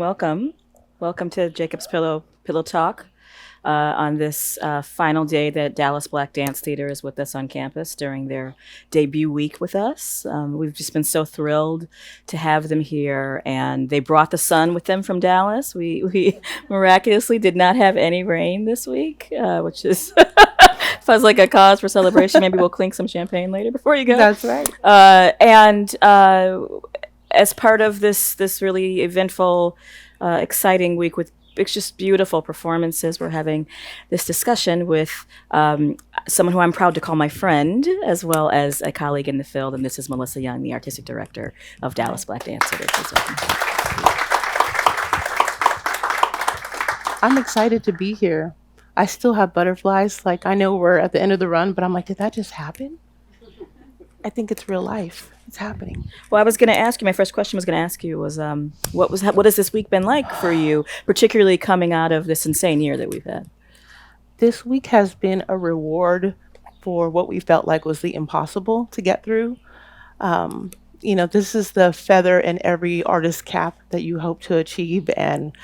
welcome. Welcome to Jacob's Pillow Talk on this final day that Dallas Black Dance Theater is with us on campus during their debut week with us. We've just been so thrilled to have them here, and they brought the sun with them from Dallas. We miraculously did not have any rain this week, which is feels like a cause for celebration. Maybe we'll clink some champagne later before you go. That's right. And as part of this really eventful, exciting week with it's just beautiful performances, we're having this discussion with someone who I'm proud to call my friend, as well as a colleague in the field, and this is Melissa Young, the artistic director of Dallas Black Dance Theater. Please welcome. I'm excited to be here. I still have butterflies. Like, I know we're at the end of the run, but I'm like, did that just happen? I think it's real life. It's happening. Well, I was going to ask you, my first question was going to ask you was, what has this week been like for you, particularly coming out of this insane year that we've had? This week has been a reward for what we felt like was the impossible to get through. This is the feather in every artist's cap that you hope to achieve, and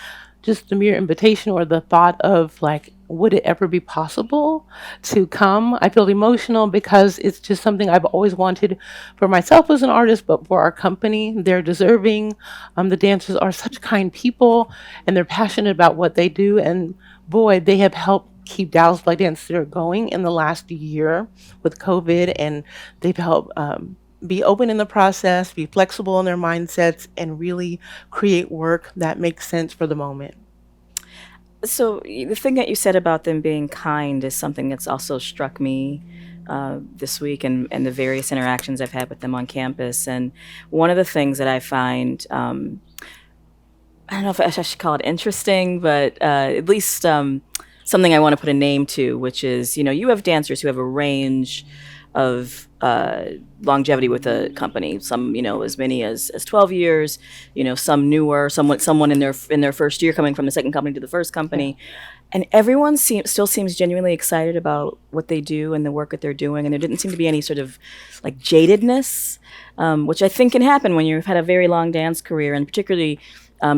just the mere invitation or the thought of, like, would it ever be possible to come? I feel emotional because it's just something I've always wanted for myself as an artist, but for our company. They're deserving. The dancers are such kind people, and they're passionate about what they do. And boy, they have helped keep Dallas Black Dance Theater going in the last year with COVID, and they've helped be open in the process, be flexible in their mindsets, and really create work that makes sense for the moment. So the thing that you said about them being kind is something that's also struck me this week and the various interactions I've had with them on campus. And one of the things that I find, I don't know if I should call it interesting, but at least something I want to put a name to, which is, you have dancers who have a range of longevity with the company. Some, as many as 12 years. Some newer. Someone in their first year, coming from the second company to the first company, and everyone still seems genuinely excited about what they do and the work that they're doing. And there didn't seem to be any sort of like jadedness, which I think can happen when you've had a very long dance career, and particularly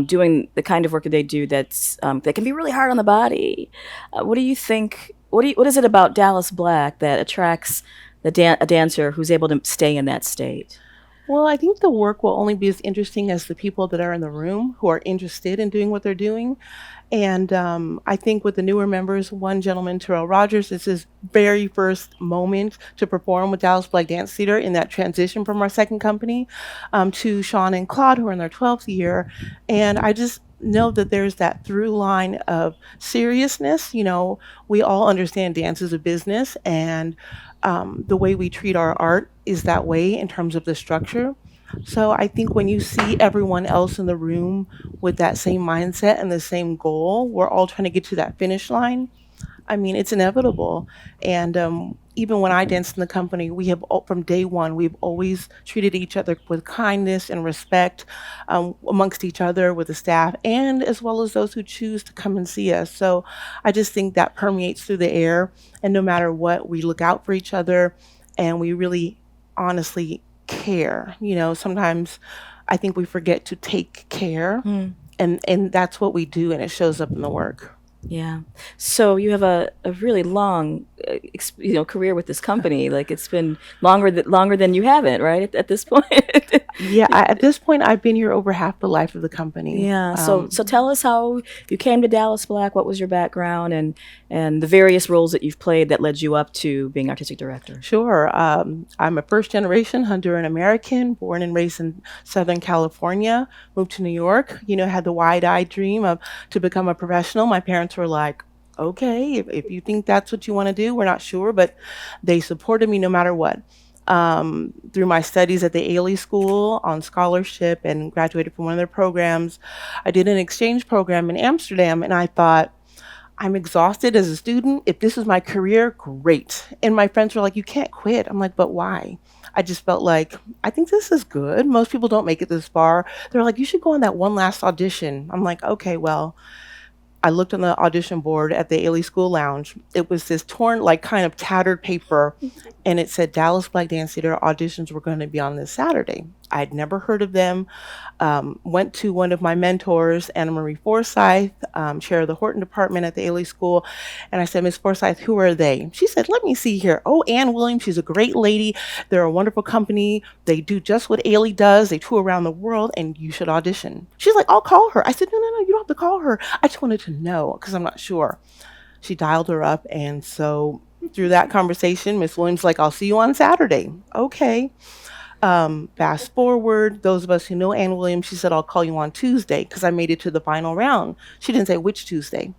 doing the kind of work that they do that can be really hard on the body. What do you think? What is it about Dallas Black that attracts a dancer who's able to stay in that state? Well, I think the work will only be as interesting as the people that are in the room who are interested in doing what they're doing. And I think with the newer members, one gentleman, Terrell Rogers, it's his very first moment to perform with Dallas Black Dance Theater in that transition from our second company to Sean and Claude, who are in their 12th year. And I just know that there's that through line of seriousness. We all understand dance is a business, and the way we treat our art is that way in terms of the structure. So I think when you see everyone else in the room with that same mindset and the same goal, we're all trying to get to that finish line. I mean, it's inevitable. And even when I danced in the company, we have, from day one, we've always treated each other with kindness and respect amongst each other, with the staff, and as well as those who choose to come and see us. So I just think that permeates through the air. And no matter what, we look out for each other, and we really honestly care. Sometimes I think we forget to take care, and that's what we do, and it shows up in the work. Yeah. So you have a really long, career with this company. Like, it's been longer than you haven't, right? At this point. Yeah. At this point, I've been here over half the life of the company. Yeah. So tell us how you came to Dallas Black. What was your background and the various roles that you've played that led you up to being artistic director? Sure. I'm a first generation Honduran American, born and raised in Southern California, moved to New York, had the wide-eyed dream to become a professional. My parents were like, okay, if you think that's what you want to do, we're not sure, but they supported me no matter what. Through my studies at the Ailey School on scholarship and graduated from one of their programs, I did an exchange program in Amsterdam, and I thought, I'm exhausted as a student. If this is my career, great. And my friends were like, you can't quit. I'm like, but why? I just felt like, I think this is good. Most people don't make it this far. They're like, you should go on that one last audition. I'm like, okay, well, I looked on the audition board at the Ailey School Lounge. It was this torn, like, kind of tattered paper, and it said Dallas Black Dance Theater auditions were going to be on this Saturday. I'd never heard of them. Went to one of my mentors, Ana Maria Forsyth, chair of the Horton department at the Ailey School, and I said, Miss Forsyth, who are they? She said, let me see here. Oh, Ann Williams, she's a great lady. They're a wonderful company. They do just what Ailey does. They tour around the world, and you should audition. She's like, I'll call her. I said, no, no, no, you don't have to call her. I just wanted to know because I'm not sure. She dialed her up, and so through that conversation, Miss Williams like, I'll see you on Saturday. Okay. Fast forward, those of us who know Ann Williams, she said, I'll call you on Tuesday because I made it to the final round. She didn't say which Tuesday.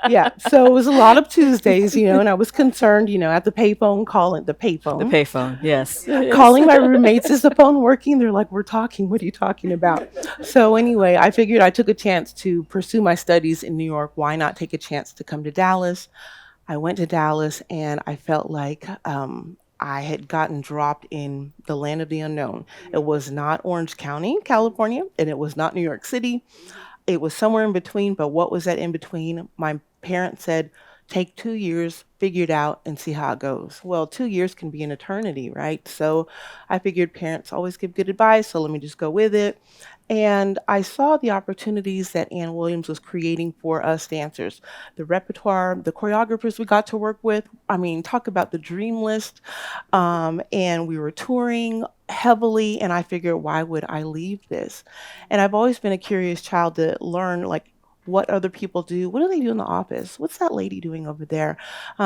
Yeah, so it was a lot of Tuesdays, and I was concerned, at the payphone, calling the payphone. The payphone, yes. Calling my roommates, is the phone working? They're like, we're talking. What are you talking about? So anyway, I figured I took a chance to pursue my studies in New York. Why not take a chance to come to Dallas? I went to Dallas and I felt like I had gotten dropped in the land of the unknown. It was not Orange County, California, and it was not New York City. It was somewhere in between, but what was that in between? My parents said, take 2 years, figure it out, and see how it goes. Well, 2 years can be an eternity, right? So I figured parents always give good advice, so let me just go with it. And I saw the opportunities that Ann Williams was creating for us dancers. The repertoire, the choreographers we got to work with. I mean, talk about the dream list. And we were touring heavily, and I figured, why would I leave this? And I've always been a curious child to learn, like, what other people do. What do they do in the office? What's that lady doing over there?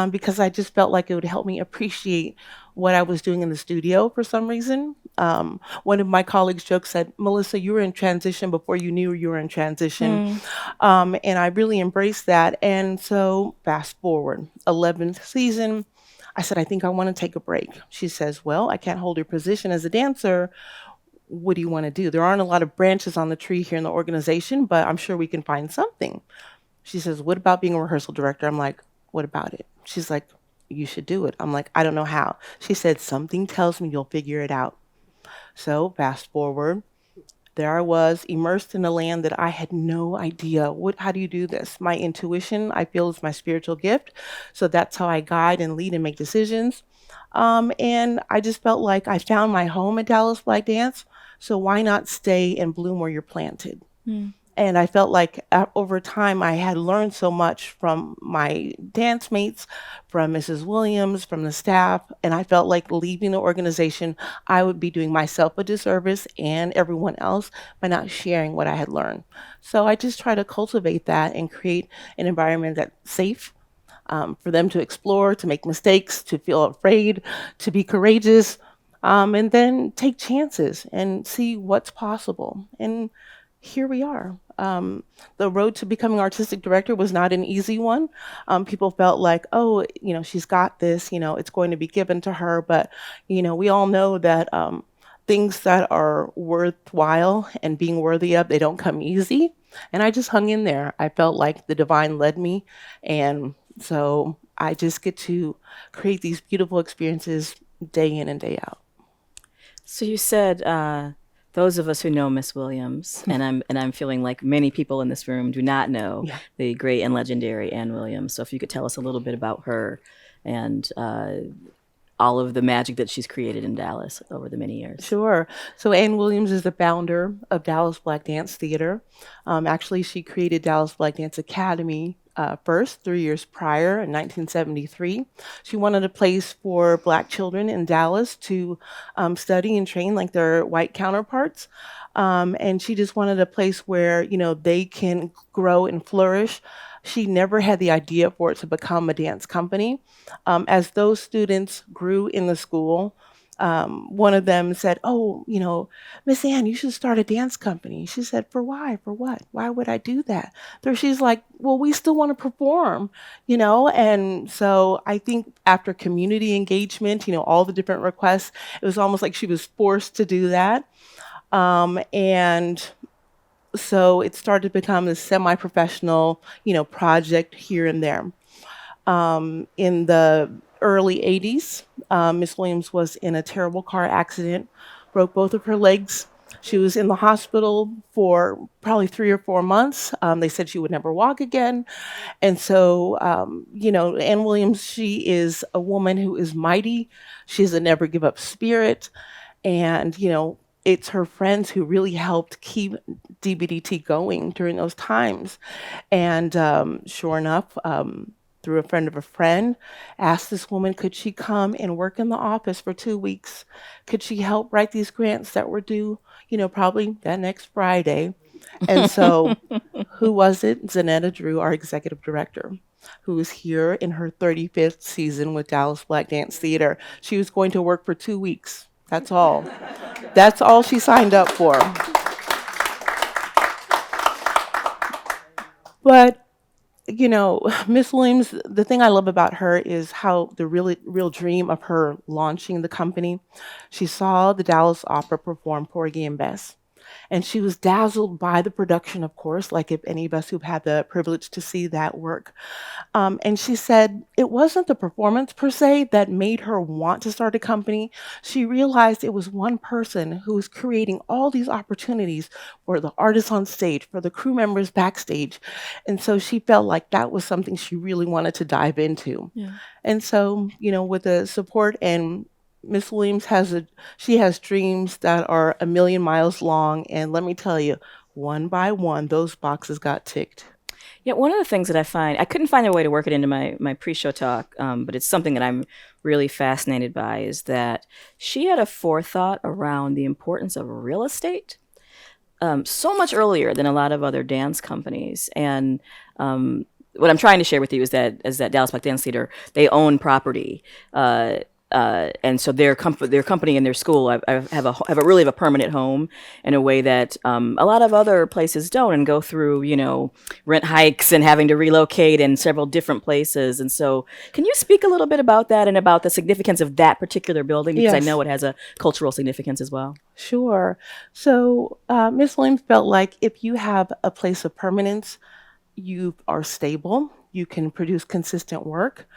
Because I just felt like it would help me appreciate what I was doing in the studio for some reason. One of my colleagues joked, said, Melissa, you were in transition before you knew you were in transition. And I really embraced that. And so fast forward, 11th season, I said, I think I want to take a break. She says, well, I can't hold your position as a dancer. What do you want to do? There aren't a lot of branches on the tree here in the organization, but I'm sure we can find something. She says, what about being a rehearsal director? I'm like, what about it? She's like, you should do it. I'm like, I don't know how. She said, something tells me you'll figure it out. So fast forward, there I was, immersed in a land that I had no idea. How do you do this? My intuition, I feel, is my spiritual gift. So that's how I guide and lead and make decisions. And I just felt like I found my home at Dallas Black Dance. So why not stay and bloom where you're planted? And I felt like over time I had learned so much from my dance mates, from Mrs. Williams, from the staff, and I felt like leaving the organization, I would be doing myself a disservice and everyone else by not sharing what I had learned. So I just try to cultivate that and create an environment that's safe for them to explore, to make mistakes, to feel afraid, to be courageous, and then take chances and see what's possible. And here we are. The road to becoming artistic director was not an easy one. People felt like, oh, she's got this, it's going to be given to her. But, we all know that things that are worthwhile and being worthy of, they don't come easy. And I just hung in there. I felt like the divine led me. And so I just get to create these beautiful experiences day in and day out. So you said those of us who know Miss Williams, and I'm feeling like many people in this room do not know the great and legendary Ann Williams. So if you could tell us a little bit about her and all of the magic that she's created in Dallas over the many years. Sure. So Ann Williams is the founder of Dallas Black Dance Theater. Actually, she created Dallas Black Dance Academy first, 3 years prior, in 1973. She wanted a place for Black children in Dallas to study and train like their white counterparts. And she just wanted a place where, they can grow and flourish. She never had the idea for it to become a dance company. As those students grew in the school, one of them said, oh, Miss Ann, you should start a dance company. She said, for why? For what? Why would I do that? So she's like, well, we still want to perform, And so I think after community engagement, all the different requests, it was almost like she was forced to do that. And so it started to become a semi-professional, project here and there. In the early 80s, Miss Williams was in a terrible car accident, broke both of her legs, She was in the hospital for probably 3 or 4 months. They said she would never walk again. And so, Ann Williams, she is a woman who is mighty. She has a never give up spirit. And, it's her friends who really helped keep DBDT going during those times. And sure enough, through a friend of a friend, asked this woman, could she come and work in the office for 2 weeks? Could she help write these grants that were due, probably that next Friday? And so, who was it? Zaneta Drew, our executive director, who was here in her 35th season with Dallas Black Dance Theater. She was going to work for 2 weeks. That's all. That's all she signed up for. But Miss Williams, the thing I love about her is how the really real dream of her launching the company. She saw the Dallas Opera perform Porgy and Bess. And she was dazzled by the production, of course, like if any of us who've had the privilege to see that work. And she said it wasn't the performance per se that made her want to start a company. She realized it was one person who was creating all these opportunities for the artists on stage, for the crew members backstage. And so she felt like that was something she really wanted to dive into. Yeah. And so, with the support and Miss Williams she has dreams that are a million miles long, and let me tell you, one by one, those boxes got ticked. Yeah, one of the things that I couldn't find a way to work it into my pre-show talk, but it's something that I'm really fascinated by, is that she had a forethought around the importance of real estate so much earlier than a lot of other dance companies. And what I'm trying to share with you is that Dallas Black Dance Theater, they own property. And so their company and their school have a permanent home in a way that a lot of other places don't, and go through rent hikes and having to relocate in several different places. And so, can you speak a little bit about that and about the significance of that particular building, because yes. I know it has a cultural significance as well. Sure. So Ms. Williams felt like if you have a place of permanence, you are stable, you can produce consistent work.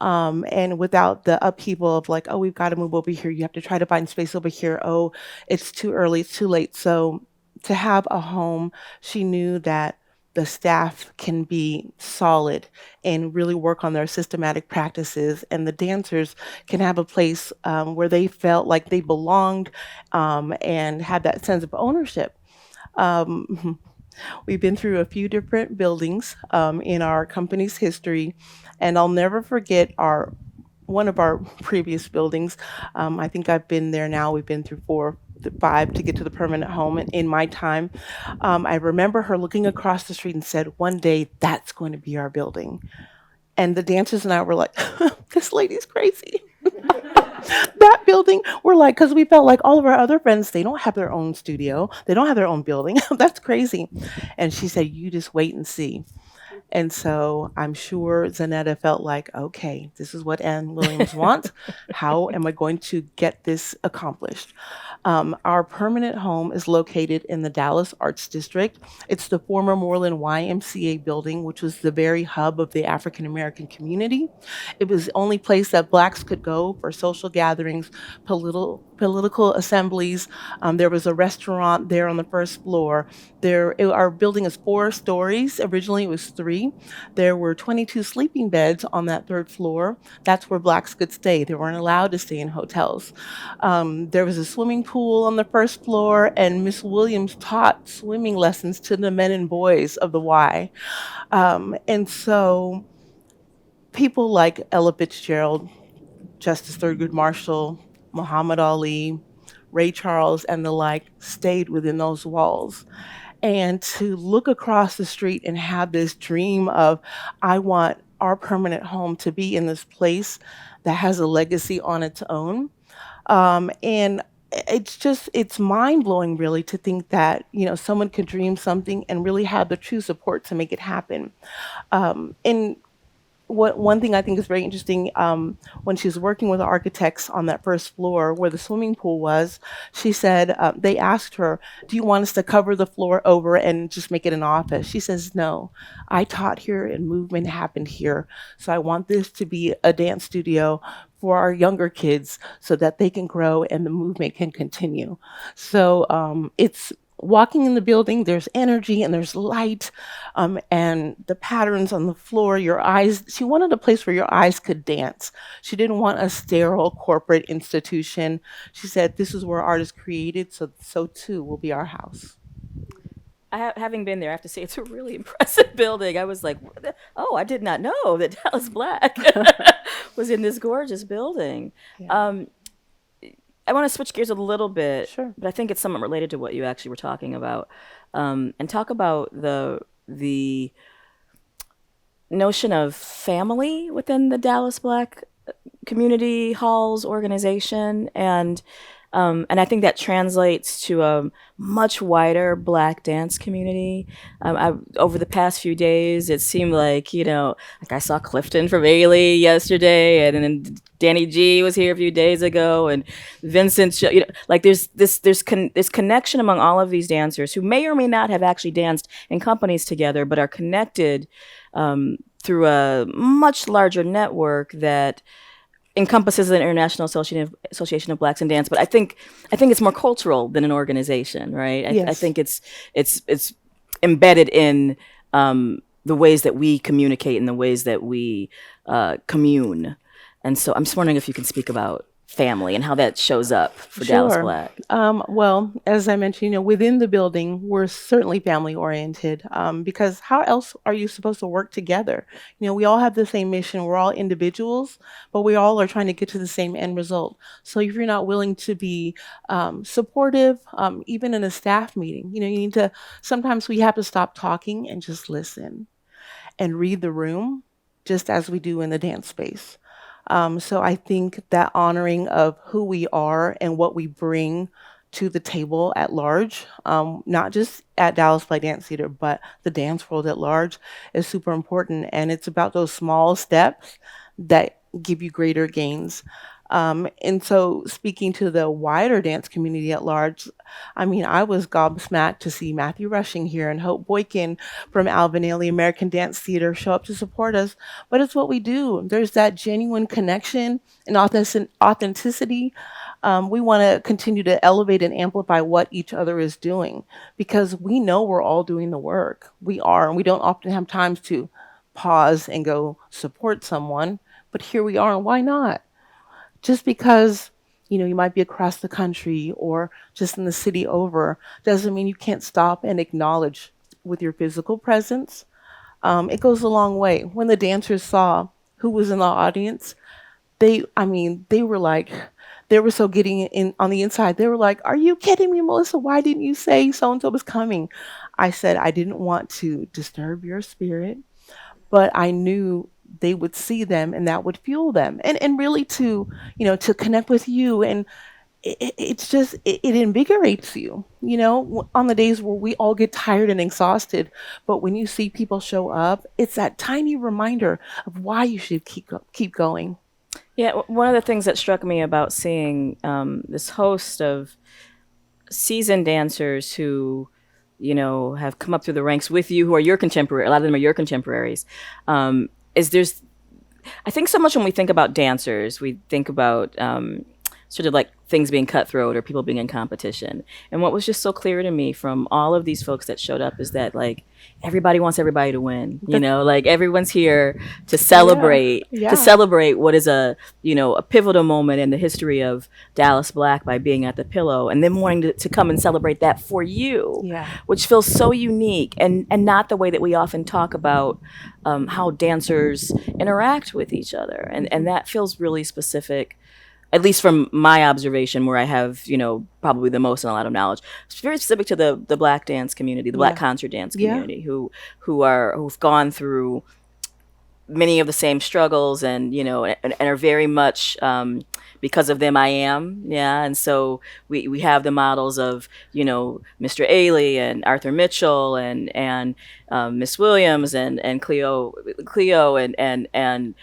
And without the upheaval of like, oh, we've got to move over here. You have to try to find space over here. Oh, it's too early, it's too late. So to have a home, she knew that the staff can be solid and really work on their systematic practices, and the dancers can have a place where they felt like they belonged and had that sense of ownership. We've been through a few different buildings in our company's history, and I'll never forget one of our previous buildings. I think I've been there now. We've been through 4, 5 to get to the permanent home in my time. I remember her looking across the street and said, one day that's going to be our building. And the dancers and I were like, this lady's crazy. That building, we're like, because we felt like all of our other friends, they don't have their own studio, they don't have their own building. That's crazy. And she said, you just wait and see. And so I'm sure Zaneta felt like, okay, this is what Ann Williams wants. How am I going to get this accomplished? Our permanent home is located in the Dallas Arts District. It's the former Moreland YMCA building, which was the very hub of the African American community. It was the only place that Blacks could go for social gatherings, political assemblies. There was a restaurant there on the first floor. Our building is 4 stories. Originally, it was 3. There were 22 sleeping beds on that 3rd floor. That's where Blacks could stay. They weren't allowed to stay in hotels. There was a swimming pool on the 1st floor, and Miss Williams taught swimming lessons to the men and boys of the Y. And so people like Ella Fitzgerald, Justice Thurgood Marshall, Muhammad Ali, Ray Charles, and the like stayed within those walls. And to look across the street and have this dream of, I want our permanent home to be in this place that has a legacy on its own. And it's mind-blowing really to think that, someone could dream something and really have the true support to make it happen. And one thing I think is very interesting, when she was working with the architects on that 1st floor where the swimming pool was, she said, they asked her, do you want us to cover the floor over and just make it an office? She says, no, I taught here and movement happened here. So I want this to be a dance studio for our younger kids so that they can grow and the movement can continue. So it's walking in the building, there's energy and there's light, and the patterns on the floor, your eyes. She wanted a place where your eyes could dance. She didn't want a sterile corporate institution. She said, this is where art is created, so too will be our house. Having been there, I have to say it's a really impressive building. I was like, oh, I did not know that Dallas Black was in this gorgeous building. Yeah. I want to switch gears a little bit, Sure. but I think it's somewhat related to what you actually were talking about, and talk about the notion of family within the Dallas Black community halls organization, and I think that translates to a much wider Black dance community. Over the past few days, it seemed like, like I saw Clifton from Ailey yesterday, and then Danny G was here a few days ago, and Vincent. Like there's connection among all of these dancers who may or may not have actually danced in companies together, but are connected through a much larger network that encompasses the International Association of Blacks in Dance, but I think it's more cultural than an organization, right? I Yes. think it's embedded in the ways that we communicate and the ways that we commune. And so I'm just wondering if you can speak about family and how that shows up for Dallas Sure. Black. Well, as I mentioned, within the building, we're certainly family oriented, because how else are you supposed to work together? We all have the same mission. We're all individuals, but we all are trying to get to the same end result. So if you're not willing to be supportive, even in a staff meeting, you need to, sometimes we have to stop talking and just listen and read the room, just as we do in the dance space. So I think that honoring of who we are and what we bring to the table at large, not just at Dallas Play Dance Theater, but the dance world at large, is super important. And it's about those small steps that give you greater gains. And so, speaking to the wider dance community at large, I was gobsmacked to see Matthew Rushing here and Hope Boykin from Alvin Ailey American Dance Theater show up to support us. But it's what we do. There's that genuine connection and authenticity. We want to continue to elevate and amplify what each other is doing, because we know we're all doing the work. We are, and we don't often have times to pause and go support someone. But here we are, and why not? Just because you might be across the country or just in the city over doesn't mean you can't stop and acknowledge with your physical presence. It goes a long way. When the dancers saw who was in the audience, they were like, they were so getting in on the inside. They were like, "Are you kidding me, Melissa? Why didn't you say so and so was coming?" I said, "I didn't want to disturb your spirit, but I knew they would see them and that would fuel them, and really to to connect with you, and it's just it invigorates you, on the days where we all get tired and exhausted. But when you see people show up, it's that tiny reminder of why you should keep going." Yeah, one of the things that struck me about seeing this host of seasoned dancers who have come up through the ranks with you, who are your contemporary, a lot of them are your contemporaries, is I think so much when we think about dancers, we think about sort of like things being cutthroat or people being in competition. And what was just so clear to me from all of these folks that showed up is that like everybody wants everybody to win. Like everyone's here to celebrate Yeah. what is a pivotal moment in the history of Dallas Black by being at the Pillow, and then wanting to come and celebrate that for you, Yeah. which feels so unique and not the way that we often talk about how dancers interact with each other, and that feels really specific, at least from my observation, where I have, probably the most and a lot of knowledge. It's very specific to the Black dance community, the Black concert dance community, who've gone through many of the same struggles, and and are very much because of them I am, and so we have the models of Mr. Ailey and Arthur Mitchell and Miss Williams and Cleo and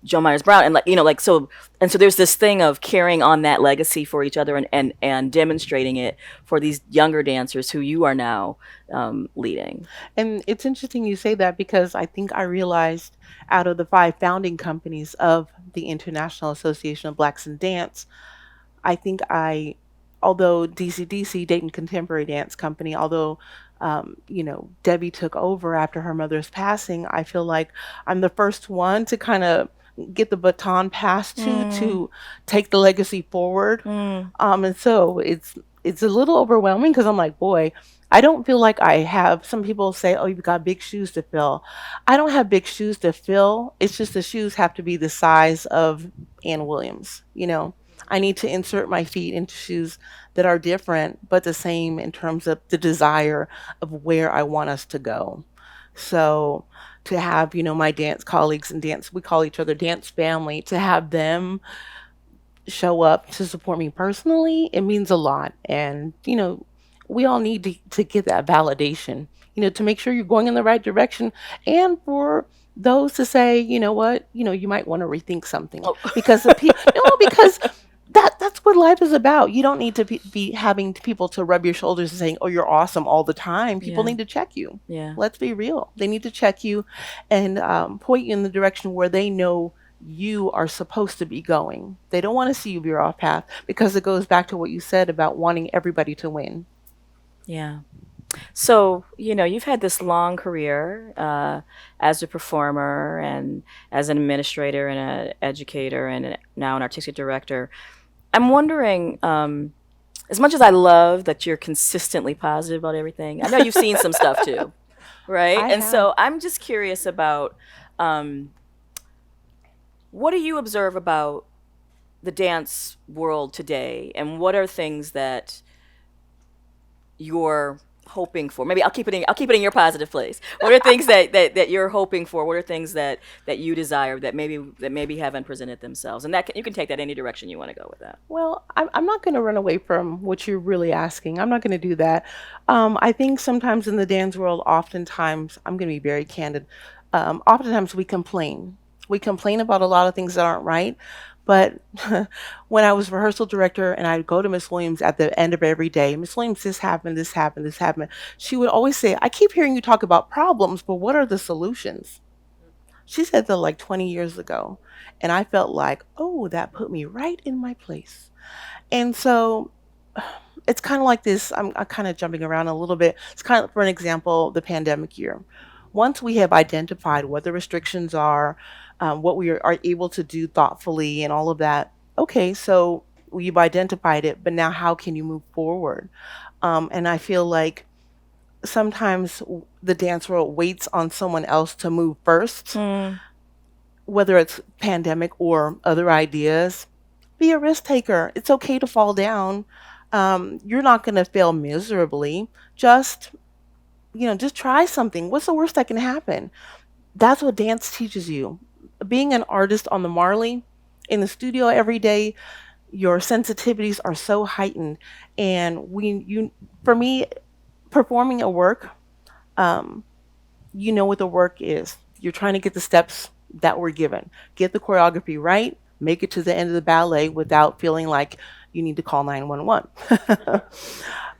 Joe Myers Brown, and like like so there's this thing of carrying on that legacy for each other and demonstrating it for these younger dancers who you are now leading. And it's interesting you say that because I think I realized out of the five founding companies of the International Association of Blacks in Dance, I think although DCDC, Dayton Contemporary Dance Company, although, Debbie took over after her mother's passing, I feel like I'm the first one to kind of get the baton passed to take the legacy forward. And so it's a little overwhelming because I'm like, boy, I don't feel like I have. Some people say, oh, you've got big shoes to fill. I don't have big shoes to fill. It's just the shoes have to be the size of Ann Williams. I need to insert my feet into shoes that are different, but the same in terms of the desire of where I want us to go. So to have, my dance colleagues and we call each other dance family, to have them show up to support me personally, it means a lot. And, we all need to get that validation, to make sure you're going in the right direction, and for those to say, you know what, you might want to rethink something because the people, because that's what life is about. You don't need to be having people to rub your shoulders and saying, oh, you're awesome all the time. People need to check you. Yeah. Let's be real. They need to check you and point you in the direction where they know you are supposed to be going. They don't want to see you veer off path, because it goes back to what you said about wanting everybody to win. Yeah. So, you've had this long career as a performer and as an administrator and an educator and now an artistic director. I'm wondering, as much as I love that you're consistently positive about everything, I know you've seen some stuff too, right? I And have. so I'm just curious about what do you observe about the dance world today, and what are things that you're hoping for? Maybe I'll keep it in your positive place. What are things that you're hoping for? What are things that you desire that maybe haven't presented themselves? And you can take that any direction you want to go with that. Well, I'm not going to run away from what you're really asking. I'm not going to do that. I think sometimes in the dance world, oftentimes, I'm going to be very candid. Oftentimes we complain. We complain about a lot of things that aren't right. But when I was rehearsal director and I'd go to Miss Williams at the end of every day, Miss Williams, this happened, this happened, this happened. She would always say, I keep hearing you talk about problems, but what are the solutions? She said that like 20 years ago. And I felt like, oh, that put me right in my place. And so it's kind of like this. I'm kind of jumping around a little bit. It's kind of, for an example, the pandemic year. Once we have identified what the restrictions are, what we are able to do thoughtfully and all of that, okay, so you've identified it, but now how can you move forward? And I feel like sometimes the dance world waits on someone else to move first, whether it's pandemic or other ideas. Be a risk taker. It's okay to fall down. You're not going to fail miserably. Just try something. What's the worst that can happen? That's what dance teaches you. Being an artist on the Marley, in the studio every day, your sensitivities are so heightened. And for me, performing a work, you know what the work is. You're trying to get the steps that were given. Get the choreography right, make it to the end of the ballet without feeling like you need to call 911.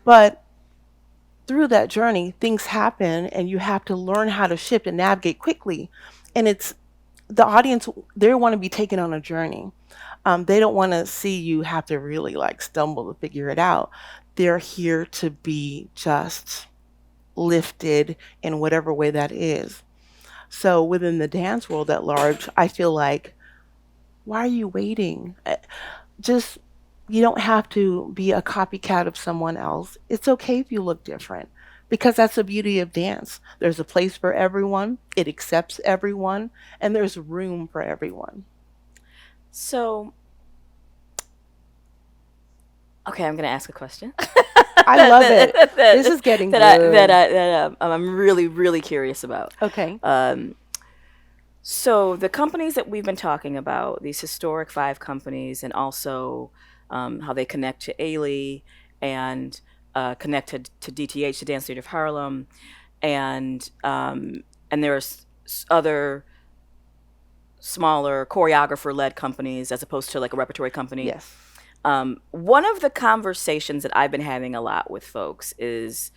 But through that journey, things happen and you have to learn how to shift and navigate quickly. And it's the audience, they want to be taken on a journey. They don't want to see you have to really like stumble to figure it out. They're here to be just lifted in whatever way that is. So within the dance world at large, I feel like, why are you waiting? Just, you don't have to be a copycat of someone else. It's okay if you look different, because that's the beauty of dance. There's a place for everyone, it accepts everyone, and there's room for everyone. So, okay, I'm going to ask a question. I love it. This is getting good. I'm really, really curious about. Okay. So the companies that we've been talking about, these historic five companies, and also how they connect to Ailey and connected to DTH, the Dance Theater of Harlem, And there are other smaller choreographer-led companies as opposed to like a repertory company. Yes. One of the conversations that I've been having a lot with folks is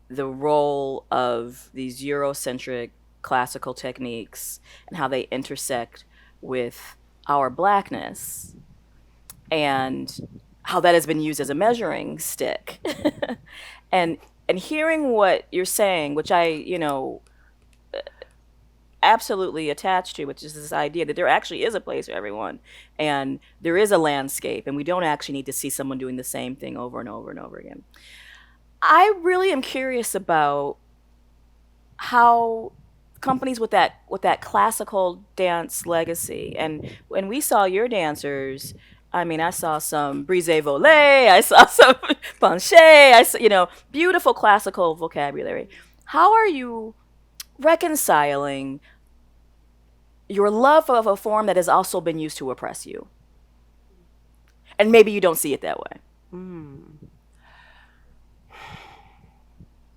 the role of these Eurocentric classical techniques and how they intersect with our blackness, and how that has been used as a measuring stick. and and hearing what you're saying, which I, absolutely attached to, which is this idea that there actually is a place for everyone, and there is a landscape, and we don't actually need to see someone doing the same thing over and over and over again. I really am curious about how companies with that classical dance legacy, and when we saw your dancers, I mean, I saw some brise volée, I saw some penché, I saw, beautiful classical vocabulary. How are you reconciling your love of a form that has also been used to oppress you? And maybe you don't see it that way.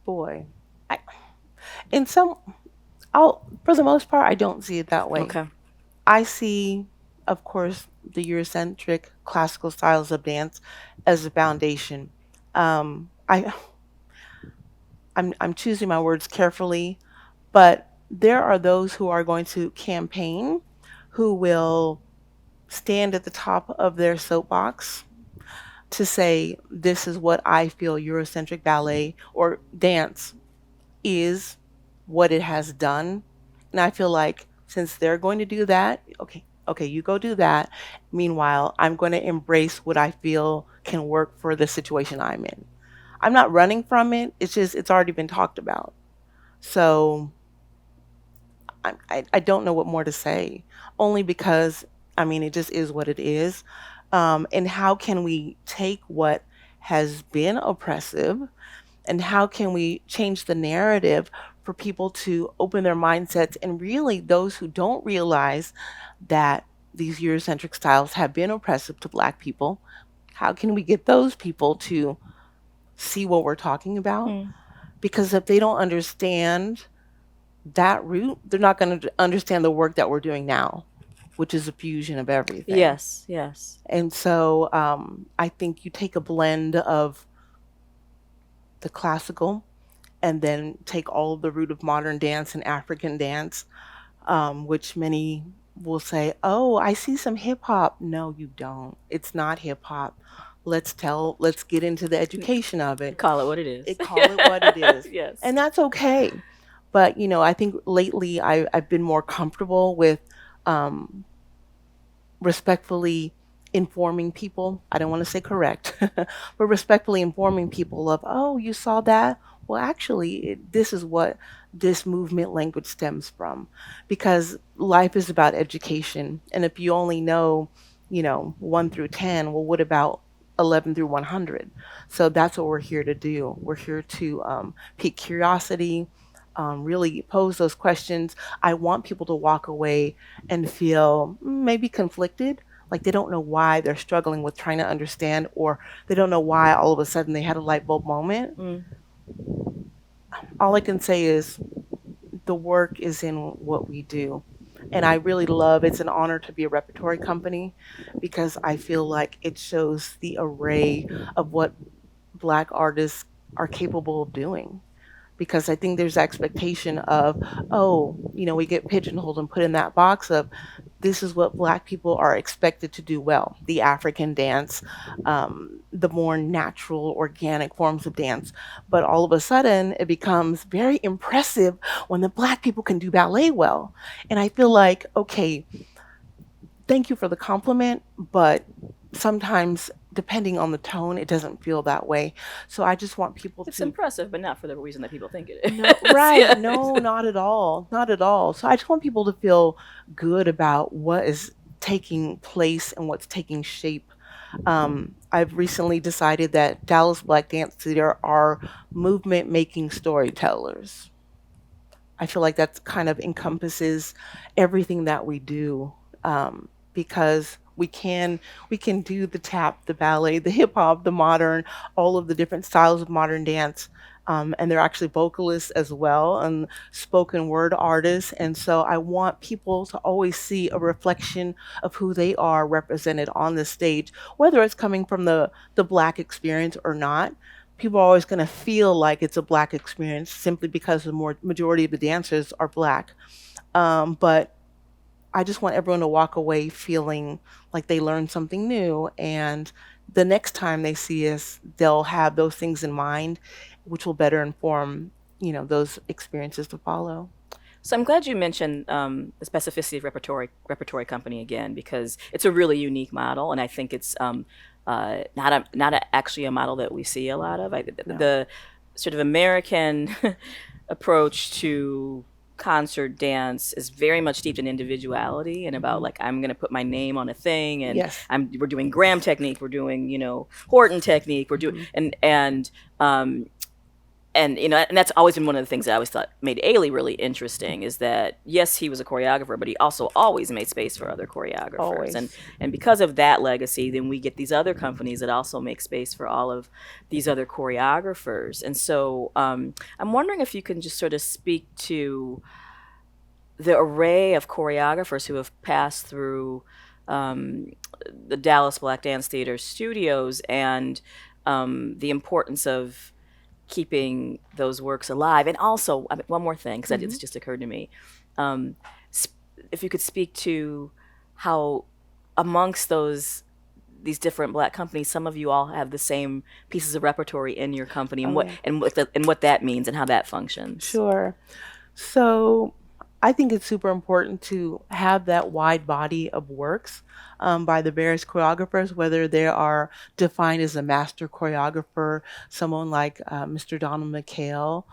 Boy, I, in some, I'll for the most part, I don't see it that way. Okay. I see, of course, the Eurocentric classical styles of dance as a foundation. I I'm choosing my words carefully, but there are those who are going to campaign, who will stand at the top of their soapbox to say, this is what I feel Eurocentric ballet or dance is, what it has done. And I feel like since they're going to do that, okay, you go do that. Meanwhile, I'm going to embrace what I feel can work for the situation I'm in. I'm not running from it. It's just, it's already been talked about. So I don't know what more to say, only because, I mean, it just is what it is. And how can we take what has been oppressive, and how can we change the narrative for people to open their mindsets, and really those who don't realize that these Eurocentric styles have been oppressive to Black people, how can we get those people to see what we're talking about? Because if they don't understand that root, they're not going to understand the work that we're doing now, which is a fusion of everything. Yes, yes. And so I think you take a blend of the classical and then take all of the root of modern dance and African dance, which many will say, oh, I see some hip hop. No, you don't. It's not hip hop. Let's get into the education of it. Call it what it is. Call it what it is. Yes. And that's okay. But, I think lately I've been more comfortable with respectfully informing people. I don't want to say correct, but respectfully informing people of, oh, you saw that? Well, actually, this is what this movement language stems from. Because life is about education. And if you only know, 1 through 10, well, what about 11 through 100? So that's what we're here to do. We're here to pique curiosity, really pose those questions. I want people to walk away and feel maybe conflicted, like they don't know why they're struggling with trying to understand, or they don't know why all of a sudden they had a light bulb moment. All I can say is the work is in what we do. And I really love, it's an honor to be a repertory company, because I feel like it shows the array of what Black artists are capable of doing. Because I think there's expectation of, oh, we get pigeonholed and put in that box of, this is what Black people are expected to do well. The African dance, the more natural, organic forms of dance. But all of a sudden, it becomes very impressive when the Black people can do ballet well. And I feel like, okay, thank you for the compliment, but sometimes, depending on the tone, it doesn't feel that way. So I just want people It's to. impressive, but not for the reason that people think it is. No, right. Yeah. No, not at all. Not at all. So I just want people to feel good about what is taking place and what's taking shape. I've recently decided that Dallas Black Dance Theater are movement making storytellers. I feel like that kind of encompasses everything that we do, because we can do the tap, the ballet, the hip hop, the modern, all of the different styles of modern dance. And they're actually vocalists as well and spoken word artists. And so I want people to always see a reflection of who they are represented on the stage, whether it's coming from the Black experience or not. People are always going to feel like it's a Black experience simply because the majority of the dancers are Black. But I just want everyone to walk away feeling like they learned something new. And the next time they see us, they'll have those things in mind, which will better inform, those experiences to follow. So I'm glad you mentioned the specificity of repertory company again, because it's a really unique model, and I think it's not actually a model that we see a lot of. No. The sort of American approach to concert dance is very much steeped in individuality and about like I'm going to put my name on a thing, and Yes. we're doing Graham technique, we're doing Horton technique, we're doing and and that's always been one of the things that I always thought made Ailey really interesting, is that yes, he was a choreographer, but he also always made space for other choreographers. Always. And because of that legacy, then we get these other companies that also make space for all of these other choreographers. And so I'm wondering if you can just sort of speak to the array of choreographers who have passed through the Dallas Black Dance Theater studios, and the importance of keeping those works alive. And also, one more thing, because it's just occurred to me, if you could speak to how amongst these different Black companies, some of you all have the same pieces of repertory in your company, and what that means and how that functions. Sure. So I think it's super important to have that wide body of works by the various choreographers, whether they are defined as a master choreographer, someone like Mr. Donald McHale,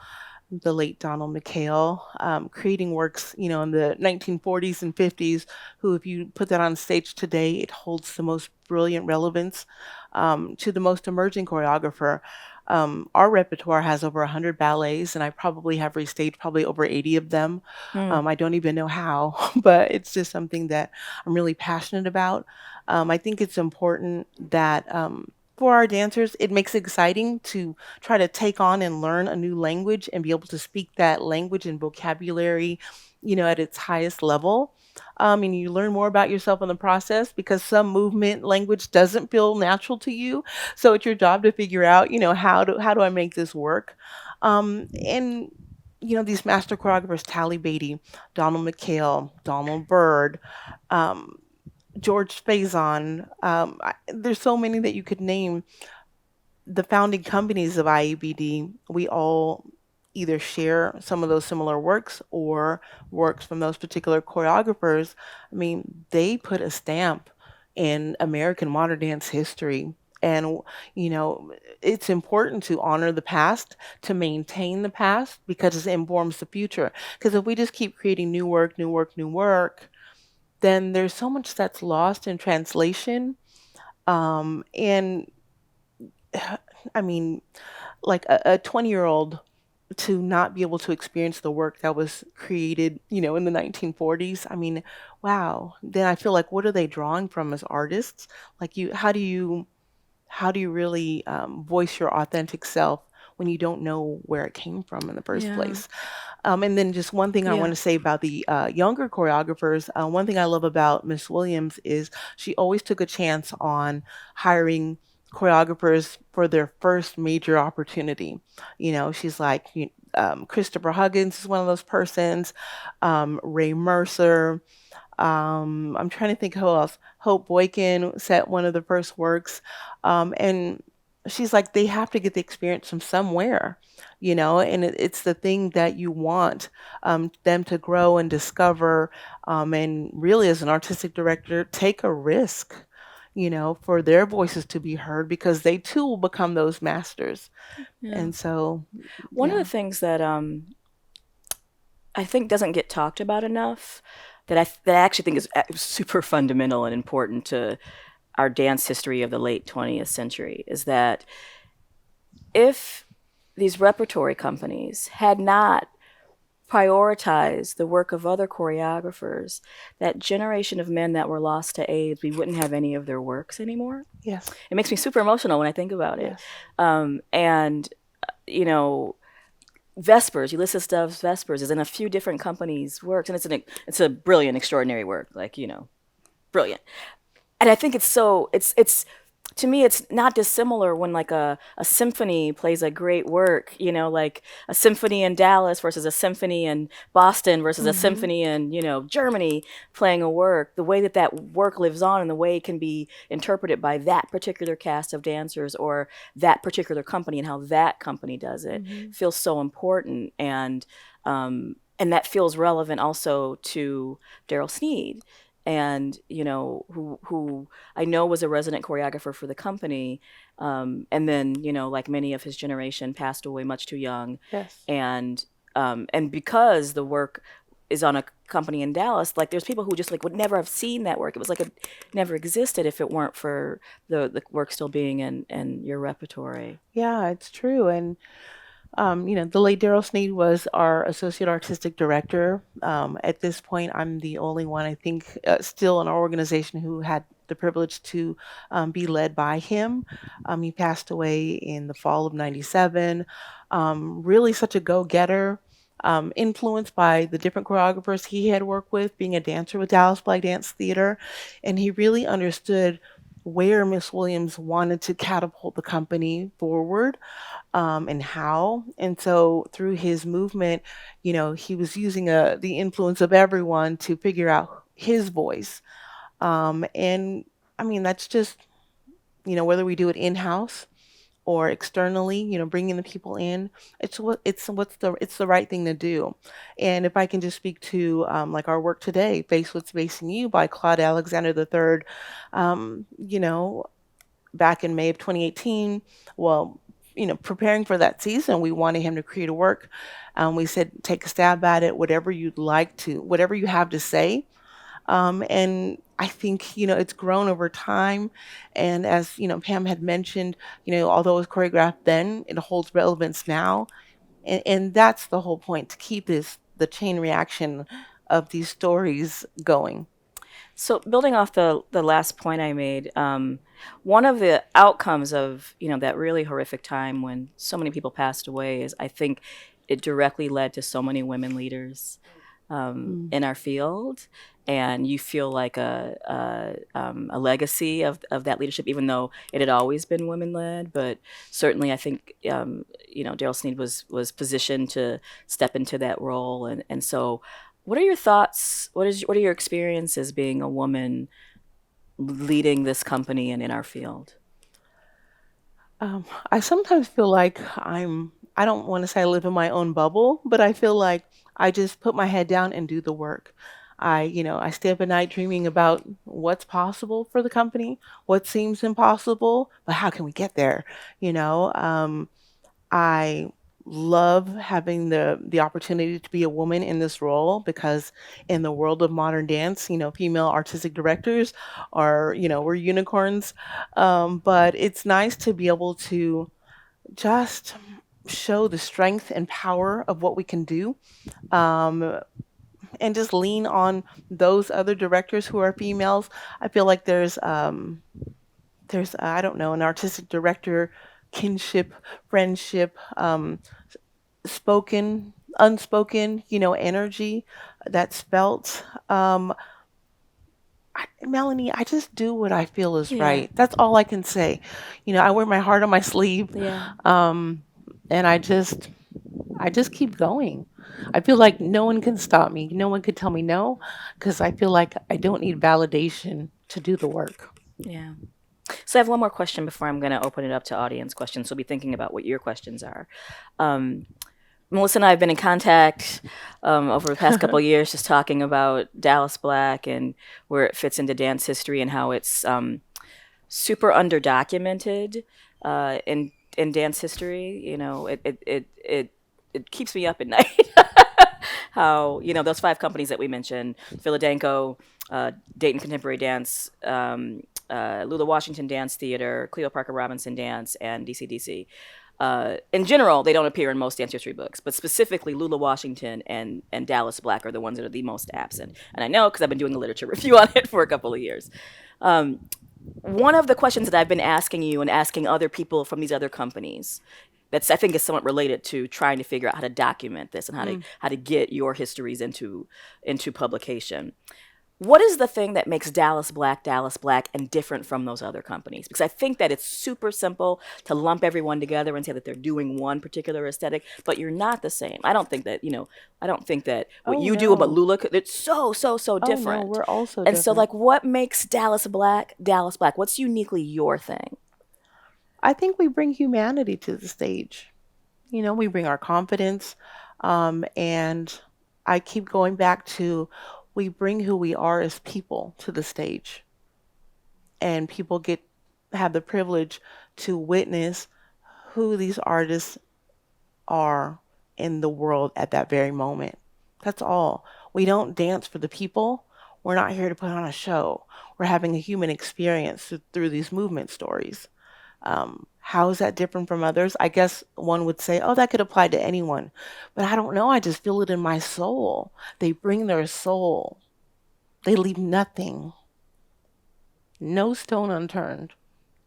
the late Donald McHale, creating works, in the 1940s and 50s, who, if you put that on stage today, it holds the most brilliant relevance to the most emerging choreographer. Our repertoire has over 100 ballets, and I probably have restaged probably over 80 of them. I don't even know how, but it's just something that I'm really passionate about. I think it's important that for our dancers, it makes it exciting to try to take on and learn a new language and be able to speak that language and vocabulary, at its highest level. And you learn more about yourself in the process, because some movement language doesn't feel natural to you. So it's your job to figure out, how do I make this work? And these master choreographers, Tally Beatty, Donald McHale, Donald Byrd, George Faison, there's so many that you could name. The founding companies of IABD, we all either share some of those similar works or works from those particular choreographers. I mean, they put a stamp in American modern dance history. And, it's important to honor the past, to maintain the past, because it informs the future. Because if we just keep creating new work, then there's so much that's lost in translation. And I mean, like a 20-year-old to not be able to experience the work that was created, in the 1940s. I mean, wow. Then I feel like, what are they drawing from as artists? Like, how do you really voice your authentic self when you don't know where it came from in the first place? And then just one thing I want to say about the younger choreographers, one thing I love about Miss Williams is she always took a chance on hiring choreographers for their first major opportunity. She's like, Christopher Huggins is one of those persons, Ray Mercer. I'm trying to think who else. Hope Boykin set one of the first works. And she's like, they have to get the experience from somewhere, and it's the thing that you want them to grow and discover. And really, as an artistic director, take a risk, for their voices to be heard, because they too will become those masters. And so one of the things that I think doesn't get talked about enough, that I actually think is super fundamental and important to our dance history of the late 20th century, is that if these repertory companies had not prioritize the work of other choreographers, that generation of men that were lost to AIDS, we wouldn't have any of their works anymore. Yes. It makes me super emotional when I think about it. Yes. And, Vespers, Ulysses Dove's Vespers, is in a few different companies' works, and it's a brilliant, extraordinary work, like, brilliant. And I think it's to me it's not dissimilar when like a symphony plays a great work, like a symphony in Dallas versus a symphony in Boston versus a Mm-hmm. symphony in, Germany playing a work. The way that that work lives on and the way it can be interpreted by that particular cast of dancers or that particular company and how that company does it Mm-hmm. feels so important. And that feels relevant also to Daryl Sneed, and who I know was a resident choreographer for the company, and then like many of his generation, passed away much too young, Yes. and because the work is on a company in Dallas, like there's people who just like would never have seen that work. It was like it never existed if it weren't for the work still being in your repertory. Yeah, it's true. And the late Daryl Sneed was our associate artistic director. At this point, I'm the only one, I think, still in our organization who had the privilege to be led by him. He passed away in the fall of '97. Really such a go-getter, influenced by the different choreographers he had worked with, being a dancer with Dallas Black Dance Theater. And he really understood where Miss Williams wanted to catapult the company forward, and how. And so through his movement, he was using the influence of everyone to figure out his voice. And I mean, that's just, whether we do it in house or externally, bringing the people in, it's the right thing to do. And if I can just speak to like our work today, Face What's Facing You by Claude Alexander III, um, you know, back in May of 2018, well, preparing for that season, we wanted him to create a work. We said, take a stab at it, whatever you have to say. And I think, it's grown over time. And as, Pam had mentioned, although it was choreographed then, it holds relevance now. And that's the whole point, to keep the chain reaction of these stories going. So building off the last point I made, one of the outcomes of that really horrific time when so many people passed away is I think it directly led to so many women leaders Mm. in our field, and you feel like a legacy of that leadership, even though it had always been women led. But certainly, I think Daryl Sneed was positioned to step into that role, and so. What are your thoughts? What are your experiences being a woman leading this company and in our field? I sometimes feel like I don't want to say I live in my own bubble, but I feel like I just put my head down and do the work. I stay up at night dreaming about what's possible for the company, what seems impossible, but how can we get there? You know, I love having the opportunity to be a woman in this role, because in the world of modern dance, female artistic directors are, we're unicorns. But it's nice to be able to just show the strength and power of what we can do, um, and just lean on those other directors who are females. I feel like there's I don't know, an artistic director kinship, friendship, spoken, unspoken, energy that's felt. Melanie, I just do what I feel is Yeah, right. That's all I can say. I wear my heart on my sleeve, yeah, um, and I just keep going. I feel like no one can stop me. No one could tell me no, because I feel like I don't need validation to do the work. yeah. So I have one more question before I'm going to open it up to audience questions. So be thinking about what your questions are. Um, Melissa and I have been in contact over the past couple of years, just talking about Dallas Black and where it fits into dance history and how it's super underdocumented in dance history. It keeps me up at night. How those five companies that we mentioned: Philadelphia, Dayton Contemporary Dance, Lula Washington Dance Theater, Cleo Parker Robinson Dance, and DCDC. In general, they don't appear in most dance history books, but specifically Lula Washington and Dallas Black are the ones that are the most absent. And I know because I've been doing a literature review on it for a couple of years. Um, One of the questions that I've been asking you and asking other people from these other companies that's I think is somewhat related to trying to figure out how to document this and how to get your histories into publication. What is the thing that makes Dallas Black and different from those other companies? Because I think that it's super simple to lump everyone together and say that they're doing one particular aesthetic, but you're not the same. I don't think that, I don't think that what Oh you do about no. Lula, it's so, so, so Oh no, different. we're all so And so, different. like, what makes Dallas Black Dallas Black? What's uniquely your thing? I think we bring humanity to the stage. We bring our confidence, and I keep going back to we bring who we are as people to the stage, and people get have the privilege to witness who these artists are in the world at that very moment. That's all. We don't dance for the people. We're not here to put on a show. We're having a human experience through these movement stories. How is that different from others? I guess one would say, oh, that could apply to anyone. But I don't know. I just feel it in my soul. They bring their soul, they leave nothing, no stone unturned,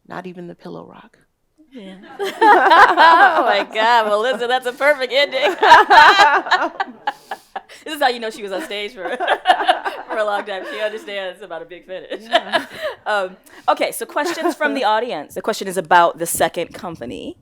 not even the pillow rock. Yeah. Oh my God, Melissa, that's a perfect ending. This is how you know she was on stage for for a long time. She understands about a big finish. Yeah. Okay, so questions from the audience. The question is about the second company.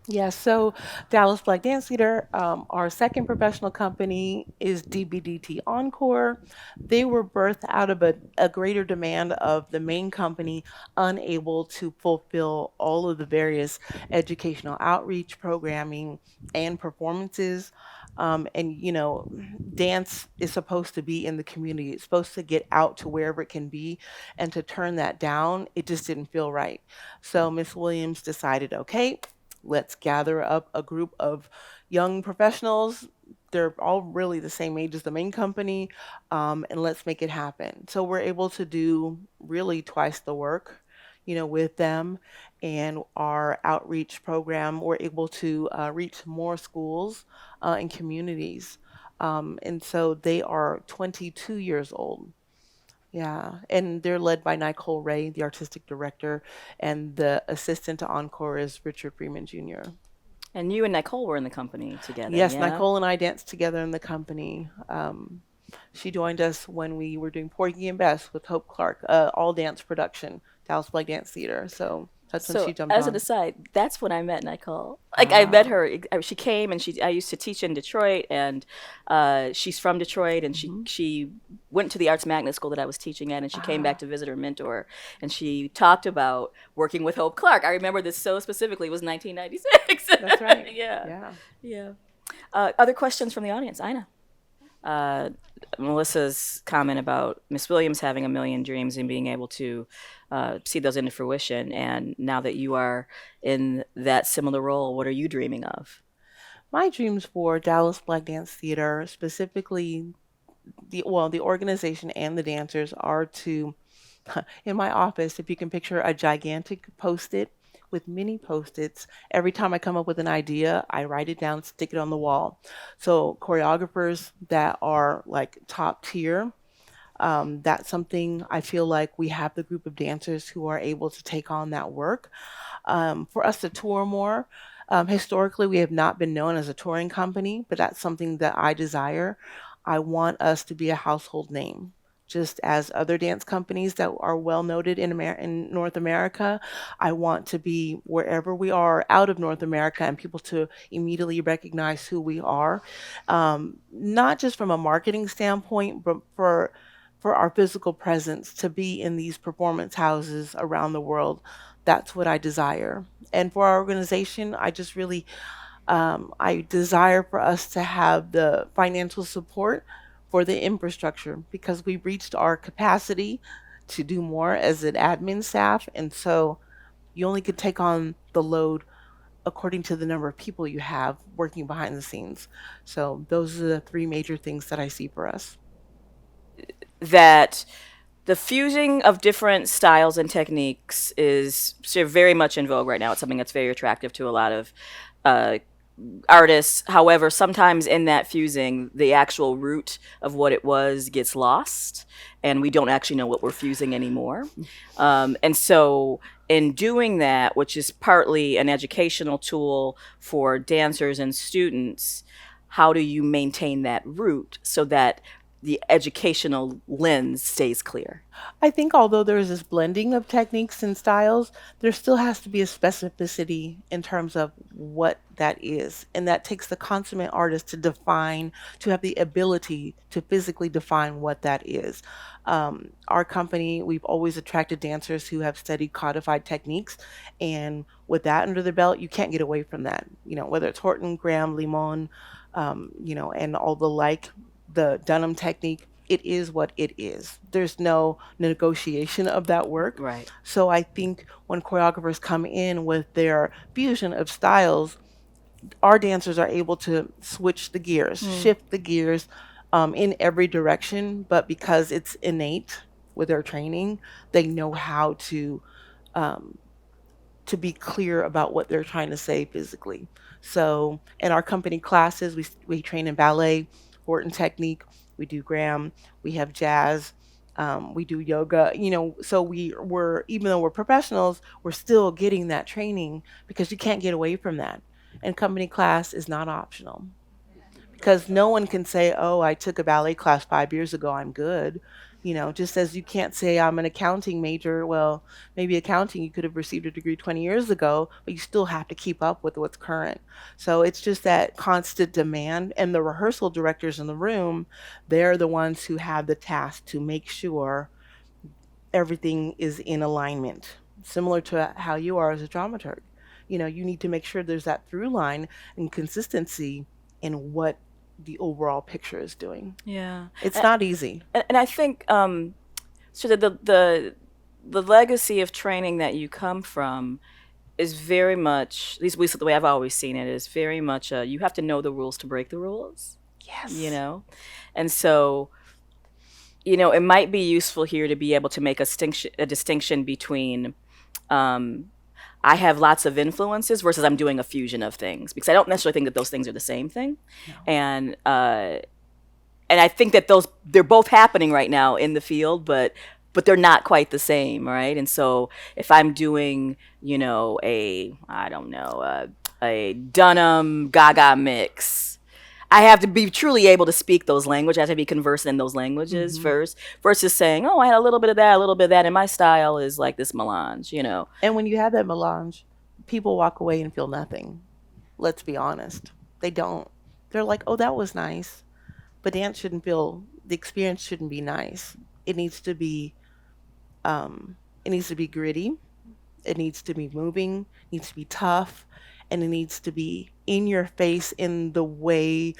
Yeah, so Dallas Black Dance Theater, our second professional company is DBDT Encore. They were birthed out of a greater demand of the main company unable to fulfill all of the various educational outreach programming and performances. Dance is supposed to be in the community. It's supposed to get out to wherever it can be, and to turn that down, it just didn't feel right. So Miss Williams decided, okay, let's gather up a group of young professionals. They're all really the same age as the main company, and let's make it happen. So we're able to do really twice the work, with them. And our outreach program, we're able to reach more schools and communities. And so they are 22 years old. Yeah, and they're led by Nicole Ray, the artistic director, and the assistant to Encore is Richard Freeman Jr. And you and Nicole were in the company together, Yes, yeah? Nicole and I danced together in the company. She joined us when we were doing Porgy and Bess with Hope Clark, all dance production, Dallas Black Dance Theater. So that's when So she jumped as an on. aside, that's when I met Nicole. Like I met her. She came and I used to teach in Detroit, and she's from Detroit, and she went to the arts magnet school that I was teaching at, and she came back to visit her mentor, and she talked about working with Hope Clark. I remember this so specifically. It was 1996. That's right. Yeah. Yeah. Other questions from the audience, Ina? Melissa's comment about Miss Williams having a million dreams and being able to see those into fruition. And now that you are in that similar role, what are you dreaming of? My dreams for Dallas Black Dance Theater, specifically the organization and the dancers, are to, in my office, if you can picture a gigantic post-it with many post-its. Every time I come up with an idea, I write it down, stick it on the wall. So choreographers that are like top tier, that's something I feel like we have the group of dancers who are able to take on that work. For us to tour more, historically we have not been known as a touring company, but that's something that I desire. I want us to be a household name, just as other dance companies that are well noted in North America. I want to be wherever we are out of North America and people to immediately recognize who we are, not just from a marketing standpoint, but for our physical presence to be in these performance houses around the world. That's what I desire. And for our organization, I just really I desire for us to have the financial support for the infrastructure, because we've reached our capacity to do more as an admin staff. And so you only could take on the load according to the number of people you have working behind the scenes. So those are the three major things that I see for us. That the fusing of different styles and techniques is very much in vogue right now. It's something that's very attractive to a lot of artists. However, sometimes in that fusing, the actual root of what it was gets lost, and we don't actually know what we're fusing anymore. And so in doing that, which is partly an educational tool for dancers and students, how do you maintain that root so that the educational lens stays clear? I think although there's this blending of techniques and styles, there still has to be a specificity in terms of what that is. And that takes the consummate artist to define, to have the ability to physically define what that is. Our company, we've always attracted dancers who have studied codified techniques. And with that under the belt, you can't get away from that. You know, whether it's Horton, Graham, Limon, and all the like, the Dunham technique, it is what it is. There's no negotiation of that work. Right. So I think when choreographers come in with their fusion of styles, our dancers are able to switch the gears, shift the gears in every direction. But because it's innate with their training, they know how to be clear about what they're trying to say physically. So in our company classes, we train in ballet, Horton technique, we do Graham, we have jazz, we do yoga. So we're even though we're professionals, we're still getting that training because you can't get away from that. And company class is not optional because no one can say, "Oh, I took a ballet class 5 years ago, I'm good." Just as you can't say I'm an accounting major. Well, maybe accounting, you could have received a degree 20 years ago, but you still have to keep up with what's current. So it's just that constant demand. And the rehearsal directors in the room, they're the ones who have the task to make sure everything is in alignment, similar to how you are as a dramaturg. You need to make sure there's that through line and consistency in what the overall picture is doing. Yeah. It's not easy. And I think so that the legacy of training that you come from is very much, at least the way I've always seen it, is very much you have to know the rules to break the rules. Yes. And so it might be useful here to be able to make a distinction between I have lots of influences versus I'm doing a fusion of things, because I don't necessarily think that those things are the same thing. No. And I think that they're both happening right now in the field, but they're not quite the same, right? And so if I'm doing, a Dunham Gaga mix, I have to be truly able to speak those languages. I have to be conversant in those languages first, versus saying, "Oh, I had a little bit of that, and my style is like this melange," And when you have that melange, people walk away and feel nothing. Let's be honest. They don't. They're like, "Oh, that was nice." But dance shouldn't feel, the experience shouldn't be nice. It needs to be gritty. It needs to be moving, it needs to be tough, and it needs to be in your face in the way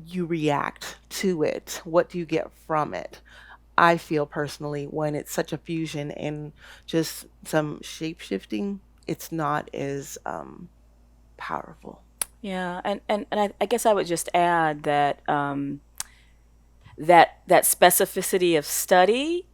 you react to it. What do you get from it? I feel personally when it's such a fusion and just some shape shifting, it's not as powerful. Yeah, and I guess I would just add that that specificity of study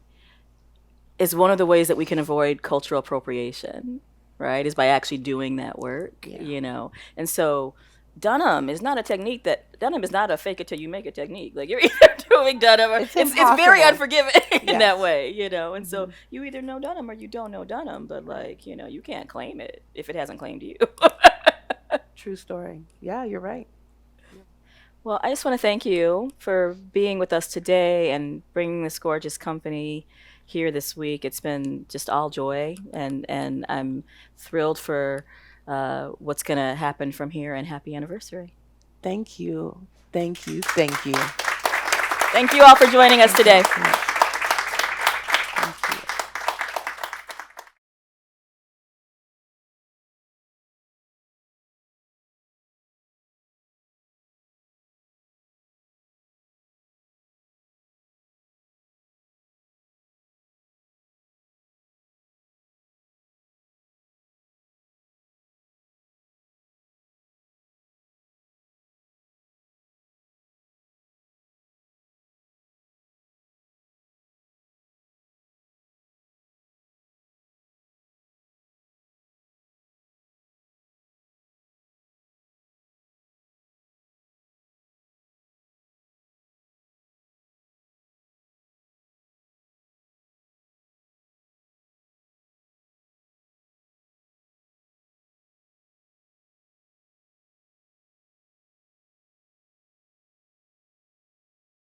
is one of the ways that we can avoid cultural appropriation, right? Is by actually doing that work, And so Dunham is not a technique Dunham is not a fake it till you make it technique. Like, you're either doing Dunham or it's very unforgiving in that way, And so you either know Dunham or you don't know Dunham, but you can't claim it if it hasn't claimed you. True story. Yeah, you're right. Well, I just want to thank you for being with us today and bringing this gorgeous company here this week. It's been just all joy, and I'm thrilled for what's going to happen from here, and happy anniversary. Thank you. Thank you. Thank you. Thank you all for joining us today.